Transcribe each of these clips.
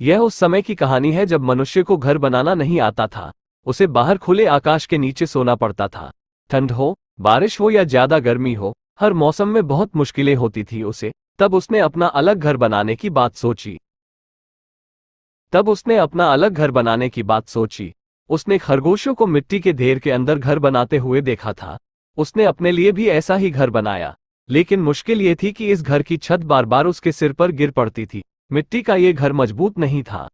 यह उस समय की कहानी है जब मनुष्य को घर बनाना नहीं आता था। उसे बाहर खुले आकाश के नीचे सोना पड़ता था। ठंड हो, बारिश हो या ज्यादा गर्मी हो, हर मौसम में बहुत मुश्किलें होती थी उसे। तब उसने अपना अलग घर बनाने की बात सोची। उसने खरगोशों को मिट्टी के ढेर के अंदर घर बनाते हुए देखा था। उसने अपने लिए भी ऐसा ही घर बनाया। लेकिन मुश्किल ये थी कि इस घर की छत बार बार उसके सिर पर गिर पड़ती थी। मिट्टी का ये घर मजबूत नहीं था।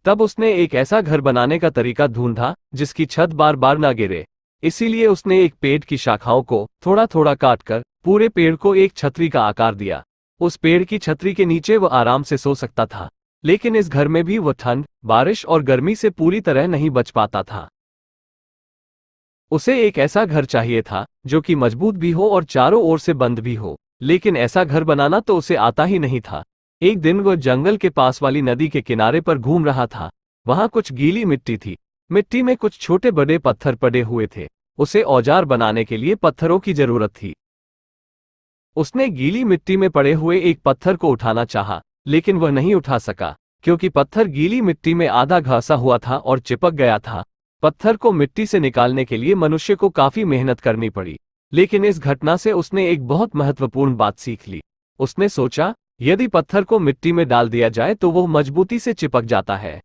तब उसने एक ऐसा घर बनाने का तरीका ढूंढा जिसकी छत बार बार ना गिरे। इसीलिए उसने एक पेड़ की शाखाओं को थोड़ा थोड़ा काटकर पूरे पेड़ को एक छतरी का आकार दिया। उस पेड़ की छतरी के नीचे वह आराम से सो सकता था। लेकिन इस घर में भी वह ठंड, बारिश और गर्मी से पूरी तरह नहीं बच पाता था। उसे एक ऐसा घर चाहिए था जो कि मजबूत भी हो और चारों ओर से बंद भी हो। लेकिन ऐसा घर बनाना तो उसे आता ही नहीं था। एक दिन वह जंगल के पास वाली नदी के किनारे पर घूम रहा था। वहां कुछ गीली मिट्टी थी। मिट्टी में कुछ छोटे बड़े पत्थर पड़े हुए थे। उसे औजार बनाने के लिए पत्थरों की जरूरत थी। उसने गीली मिट्टी में पड़े हुए एक पत्थर को उठाना चाहा, लेकिन वह नहीं उठा सका, क्योंकि पत्थर गीली मिट्टी में आधा घसा हुआ था और चिपक गया था। पत्थर को मिट्टी से निकालने के लिए मनुष्य को काफी मेहनत करनी पड़ी। लेकिन इस घटना से उसने एक बहुत महत्वपूर्ण बात सीख ली। उसने सोचा, यदि पत्थर को मिट्टी में डाल दिया जाए तो वह मजबूती से चिपक जाता है।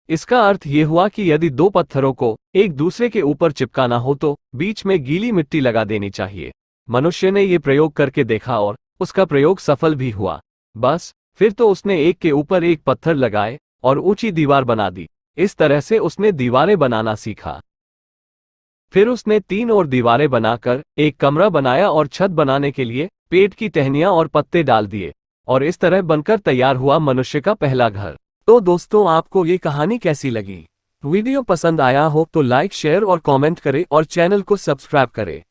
इसका अर्थ यह हुआ कि यदि दो पत्थरों को एक दूसरे के ऊपर चिपकाना हो तो बीच में गीली मिट्टी लगा देनी चाहिए। मनुष्य ने यह प्रयोग करके देखा और उसका प्रयोग सफल भी हुआ। बस फिर तो उसने एक के ऊपर एक पत्थर लगाए और ऊंची दीवार बना दी। इस तरह से उसने दीवारें बनाना सीखा। फिर उसने 3 और दीवारें बनाकर एक कमरा बनाया और छत बनाने के लिए पेड़ की टहनियां और पत्ते डाल दिए। और इस तरह बनकर तैयार हुआ मनुष्य का पहला घर। तो दोस्तों, आपको ये कहानी कैसी लगी? वीडियो पसंद आया हो तो लाइक, शेयर और कमेंट करें और चैनल को सब्सक्राइब करें।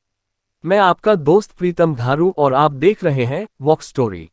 मैं आपका दोस्त प्रीतम धारू और आप देख रहे हैं वॉक स्टोरी।